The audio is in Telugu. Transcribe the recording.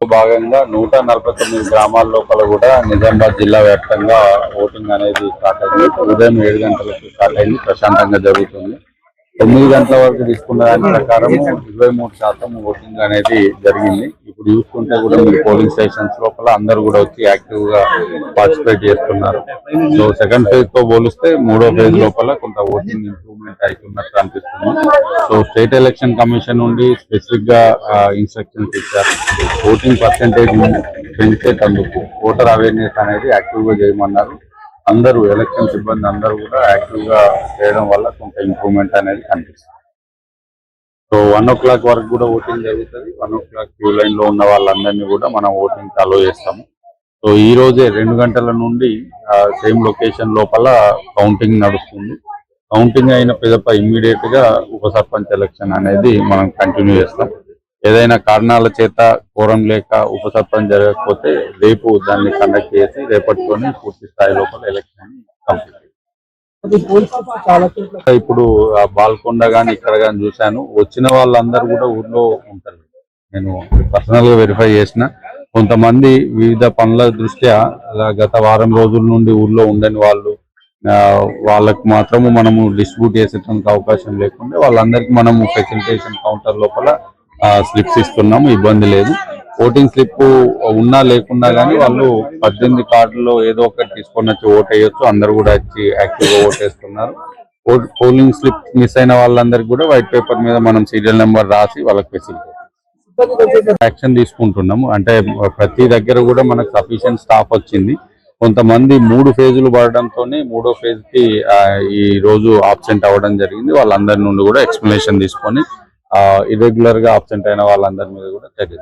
భాగంగా 149 గ్రామాల లోపల కూడా నిజామాబాద్ జిల్లా వ్యాప్తంగా ఓటింగ్ అనేది స్టార్ట్ అయింది. ఉదయం 7 గంటలకు స్టార్ట్ అయింది, ప్రశాంతంగా జరుగుతుంది. 9 గంటల వరకు తీసుకున్న దాని ప్రకారం 23% ఓటింగ్ అనేది జరిగింది. ఇప్పుడు చూసుకుంటే కూడా మీ పోలింగ్ స్టేషన్స్ లోపల అందరూ కూడా వచ్చి యాక్టివ్ గా పార్టిసిపేట్ చేస్తున్నారు. సో సెకండ్ ఫేజ్ తో పోలిస్తే మూడో ఫేజ్ లోపల కొంత ఓటింగ్ ఇంప్రూవ్మెంట్ అవుతున్నట్టు అనిపిస్తుంది. సో స్టేట్ ఎలక్షన్ కమిషన్ నుండి స్పెసిఫిక్ గా ఇన్స్ట్రక్షన్స్ ఇచ్చారు. ఓటింగ్ పర్సెంటేజ్ పెంచేటందుకు ఓటర్ అవేర్నెస్ అనేది యాక్టివ్ గా చేయమన్నారు. అందరూ ఎలక్షన్ సిబ్బంది అందరూ కూడా యాక్టివ్ గా చేయడం వల్ల కొంత ఇంప్రూవ్మెంట్ అనేది కనిపిస్తుంది. సో 1 o'clock వరకు కూడా ఓటింగ్ జరుగుతుంది. 1 o'clock క్యూ లైన్ లో ఉన్న వాళ్ళందరినీ కూడా మనం ఓటింగ్ అలో చేస్తాము. సో ఈ రోజే 2 గంటల నుండి సేమ్ లొకేషన్ లోపల కౌంటింగ్ నడుస్తుంది. కౌంటింగ్ అయిన పిదప ఇమ్మీడియట్ గా ఉప సర్పంచ్ ఎలక్షన్ అనేది మనం కంటిన్యూ చేస్తాం. ఏదైనా కారణాల చేత కోరం లేక ఉప సర్పంచ్ జరగకపోతే రేపు దాన్ని కండక్ట్ చేసి రేపటితోనే పూర్తి స్థాయి లోపల ఎలక్షన్ కంప్లీట్. ఇప్పుడు బాల్కొండ గాని ఇక్కడ గాని చూశాను, వచ్చిన వాళ్ళందరూ కూడా ఊర్లో ఉంటారు. నేను పర్సనల్ గా వెరిఫై చేసిన కొంతమంది వివిధ పనుల దృష్ట్యా గత వారం రోజుల నుండి ఊర్లో ఉండని వాళ్ళు, వాళ్ళకు మాత్రము మనము డిస్ట్రిబ్యూట్ చేసేటానికి అవకాశం లేకుండా వాళ్ళందరికీ మనము ఫెసిలిటేషన్ కౌంటర్ లోపల స్లిప్స్ ఇస్తున్నాము, ఇబ్బంది లేదు. ఓటింగ్ స్లిప్ ఉన్నా లేకున్నా కానీ వాళ్ళు 18 కార్డులో ఏదో ఒకటి తీసుకొని వచ్చి ఓట్ వేయొచ్చు. అందరు కూడా వచ్చి యాక్టివ్ గా ఓట్ వేస్తున్నారు. పోలింగ్ స్లిప్ మిస్ అయిన వాళ్ళందరికీ కూడా వైట్ పేపర్ మీద మనం సీరియల్ నెంబర్ రాసి వాళ్ళకి ఫెసిలిటీ యాక్షన్ తీసుకుంటున్నాము. అంటే ప్రతి దగ్గర కూడా మనకు సఫిషియెంట్ స్టాఫ్ వచ్చింది. కొంతమంది 3 ఫేజులు పడడంతోనే 3వ ఫేజ్ కి ఈ రోజు ఆబ్సెంట్ అవ్వడం జరిగింది. వాళ్ళందరి నుండి కూడా ఎక్స్ప్లెనేషన్ తీసుకొని ఇర్రెగ్యులర్ గా ఆబ్సెంట్ అయిన వాళ్ళందరి మీద కూడా చర్య